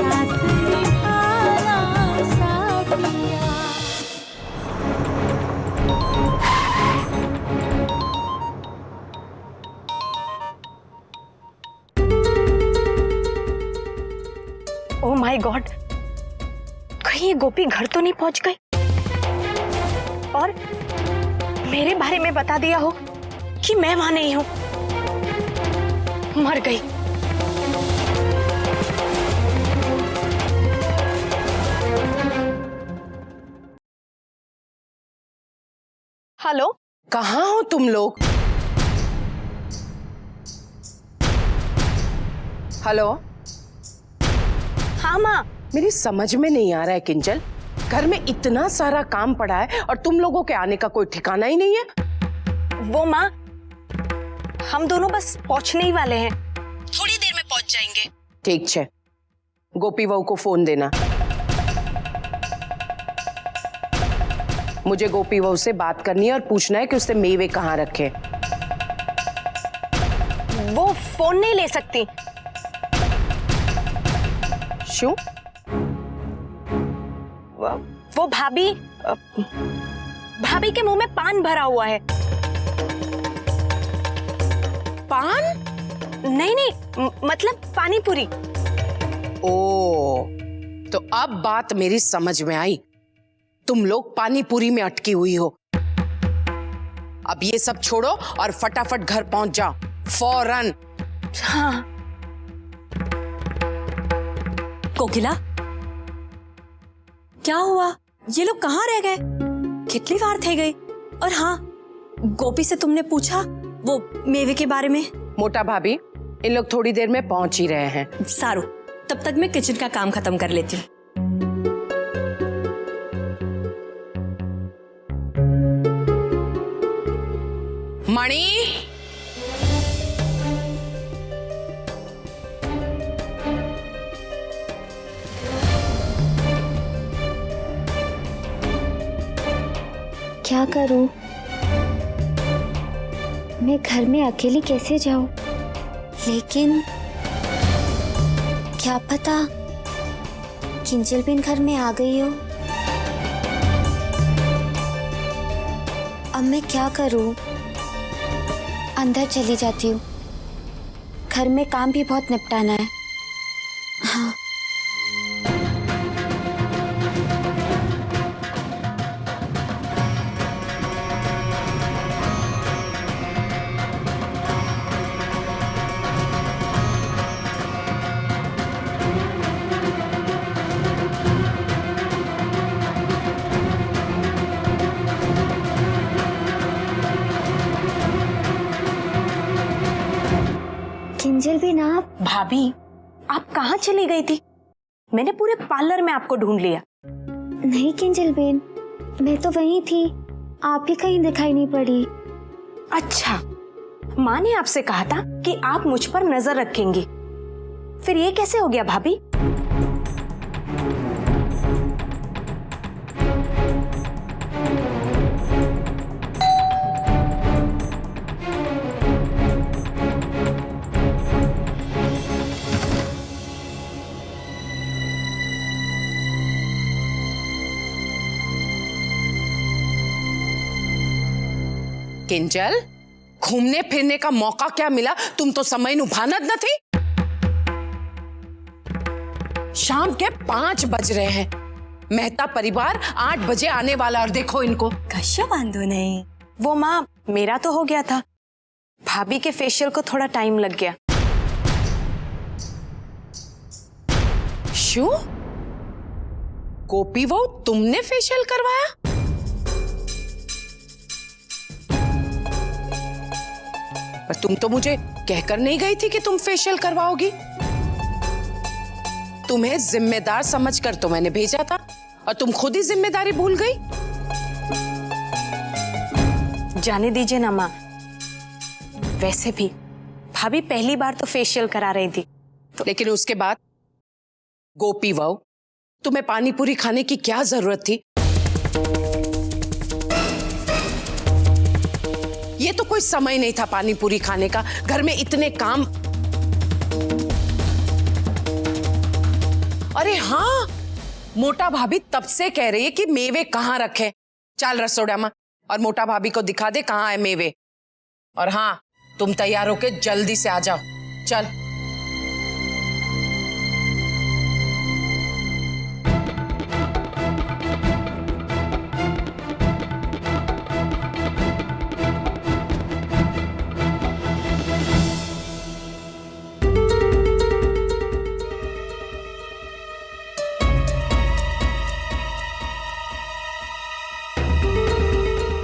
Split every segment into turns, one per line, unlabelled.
साथ निभाना साथिया।
Oh my God, कहीं ये गोपी घर तो नहीं पहुंच गई और मेरे बारे में बता दिया हो कि मैं वहां नहीं हूं। मर गई। हेलो,
कहाँ हो तुम लोग? हेलो।
हाँ माँ।
मेरी समझ में नहीं आ रहा है किंजल, घर में इतना सारा काम पड़ा है और तुम लोगों के आने का कोई ठिकाना ही नहीं है।
वो माँ, हम दोनों बस पहुंचने ही वाले हैं, थोड़ी देर में पहुंच जाएंगे।
ठीक है, गोपी बहू को फोन देना। मुझे गोपी बहू से बात करनी है और पूछना है कि उसने मेवे कहाँ रखे।
वो फोन नहीं ले सकती।
क्यों?
वो भाभी के मुंह में पान भरा हुआ है।
पान?
नहीं नहीं, मतलब पानी पूरी।
ओ, तो अब बात मेरी समझ में आई। तुम लोग पानी पूरी में अटकी हुई हो। अब ये सब छोड़ो और फटाफट घर पहुंच जाओ, फौरन।
हाँ।
कोकिला, क्या हुआ? ये लोग कहाँ रह गए? कितनी बार थे गए? और हाँ, गोपी से तुमने पूछा वो मेवे के बारे में?
मोटा भाभी, इन लोग थोड़ी देर में पहुंच ही रहे हैं।
सारू, तब तक मैं किचन का काम खत्म कर लेती हूँ।
मणि,
क्या करूं? मैं घर में अकेली कैसे जाऊं? लेकिन क्या पता किंजल बिन घर में आ गई हो। अब मैं क्या करूं? अंदर चली जाती हूँ, घर में काम भी बहुत निपटाना है। हाँ। किंजल भी ना।
भाभी, आप कहाँ चली गई थी? मैंने पूरे पार्लर में आपको ढूंढ लिया।
नहीं किंजल बेन, मैं तो वहीं थी, आप ही कहीं दिखाई नहीं पड़ी।
अच्छा, माँ ने आपसे कहा था कि आप मुझ पर नजर रखेंगी, फिर ये कैसे हो गया भाभी?
किंजल, घूमने फिरने का मौका क्या मिला? तुम तो समय नु भानत न थी। शाम के 5 बज रहे हैं, मेहता परिवार 8 बजे आने वाला और देखो इनको।
कश्य बांधो नहीं।
वो माँ, मेरा तो हो गया था, भाभी के फेशियल को थोड़ा टाइम लग गया।
शू? गोपी बहू, तुमने फेशियल करवाया? पर तुम तो मुझे कहकर नहीं गई थी कि तुम फेशियल करवाओगी। तुम्हें जिम्मेदार समझकर तो मैंने भेजा था और तुम खुद ही जिम्मेदारी भूल गई।
जाने दीजिए ना माँ, वैसे भी भाभी पहली बार तो फेशियल करा रही थी तो।
लेकिन उसके बाद गोपी बहू, तुम्हें पानी पूरी खाने की क्या जरूरत थी? ये तो कोई समय नहीं था पानी पूरी खाने का, घर में इतने काम। अरे हाँ, मोटा भाभी तब से कह रही है कि मेवे कहाँ रखे। चल रसोड़ा में और मोटा भाभी को दिखा दे कहाँ है मेवे। और हाँ, तुम तैयार होके जल्दी से आ जाओ। चल।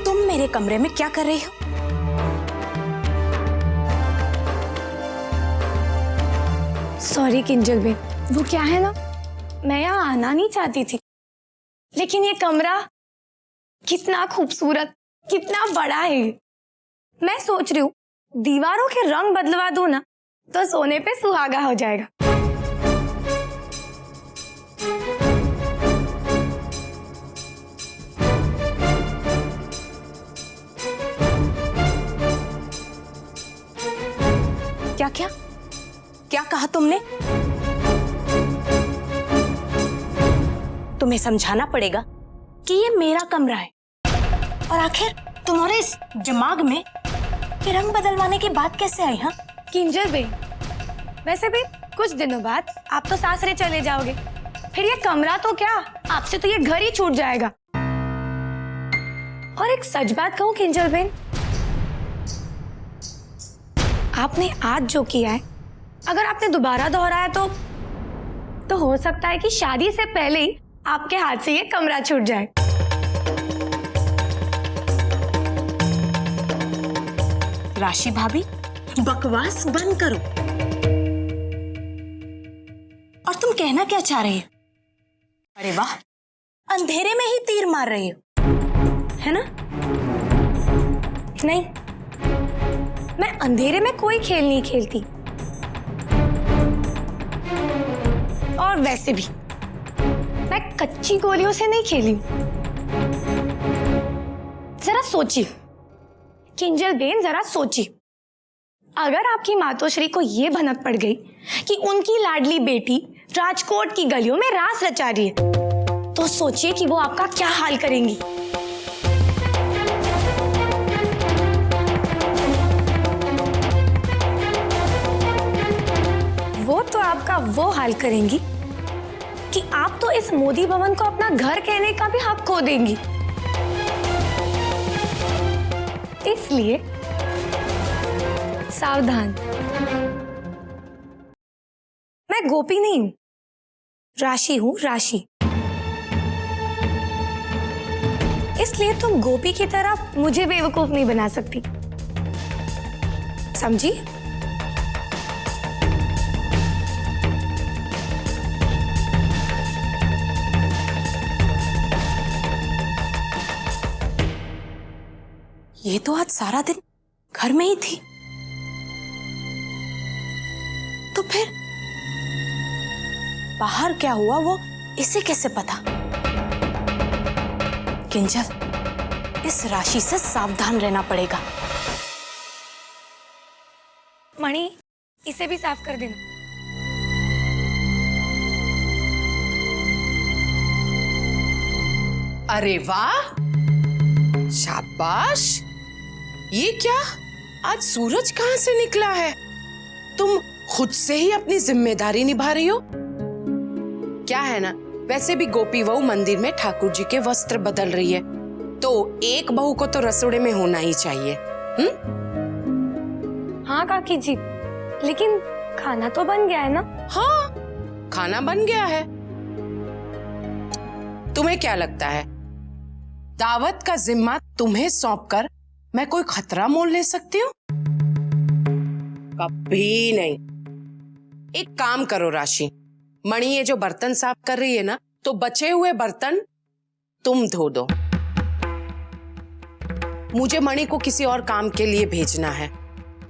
तुम मेरे कमरे में क्या कर रही हो?
सॉरी किंजल बेन, वो क्या है ना, मैं यहाँ आना नहीं चाहती थी, लेकिन ये कमरा कितना खूबसूरत, कितना बड़ा है। मैं सोच रही हूँ दीवारों के रंग बदलवा दूँ ना तो सोने पे सुहागा हो जाएगा।
क्या क्या क्या कहा तुमने? तुम्हें समझाना पड़ेगा कि ये मेरा कमरा है। और आखिर तुम्हारे इस दिमाग में ये रंग बदलवाने की बात कैसे आई? हाँ
किंजल बेन, वैसे भी कुछ दिनों बाद आप तो सासरे चले जाओगे, फिर ये कमरा तो क्या, आपसे तो ये घर ही छूट जाएगा। और एक सच बात कहूँ किंजल बेन, आपने आज जो किया है, अगर आपने दोबारा दोहराया तो हो सकता है कि शादी से पहले ही आपके हाथ से ये कमरा छूट जाए।
राशि भाभी, बकवास बंद करो। और तुम कहना क्या चाह रही हो? अरे वाह, अंधेरे में ही तीर मार रही हो,
है ना? नहीं, मैं अंधेरे में कोई खेल नहीं खेलती। और वैसे भी मैं कच्ची गोलियों से नहीं खेली हूं। जरा सोचिए किंजल बेन, जरा सोचिए, अगर आपकी मातोश्री को यह भनक पड़ गई कि उनकी लाडली बेटी राजकोट की गलियों में रास रचा रही है, तो सोचिए कि वो आपका क्या हाल करेंगी। वो तो आपका वो हाल करेंगी कि आप तो इस मोदी भवन को अपना घर कहने का भी हक खो देंगी। इसलिए सावधान, मैं गोपी नहीं हूं, राशि हूं, राशि। इसलिए तुम गोपी की तरह मुझे बेवकूफ नहीं बना सकती, समझी?
ये तो आज सारा दिन घर में ही थी, तो फिर बाहर क्या हुआ वो इसे कैसे पता? किंजल, इस राशि से सावधान रहना पड़ेगा।
मणि, इसे भी साफ कर देना।
अरे वाह, शाबाश। ये क्या, आज सूरज कहाँ से निकला है? तुम खुद से ही अपनी जिम्मेदारी निभा रही हो। क्या है ना, वैसे भी गोपी बहू मंदिर में ठाकुर जी के वस्त्र बदल रही है, तो एक बहू को तो रसोड़े में होना ही चाहिए।
हाँ काकी जी, लेकिन खाना तो बन गया है ना?
हाँ, खाना बन गया है। तुम्हें क्या लगता है दावत का जिम्मा तुम्हें सौंपकर मैं कोई खतरा मोल ले सकती हूँ? कभी नहीं। एक काम करो राशि, मणि ये जो बर्तन साफ कर रही है ना, तो बचे हुए बर्तन तुम धो दो। मुझे मणि को किसी और काम के लिए भेजना है।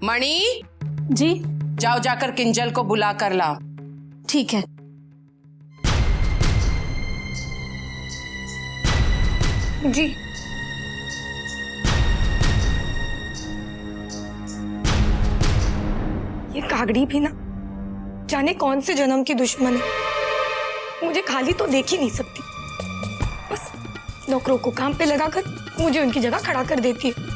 मणि
जी
जाओ, जाकर किंजल को बुला कर लाओ।
ठीक है।
जी। ये कागड़ी भी ना जाने कौन से जन्म की दुश्मन है। मुझे खाली तो देख ही नहीं सकती, बस नौकरों को काम पे लगाकर मुझे उनकी जगह खड़ा कर देती है।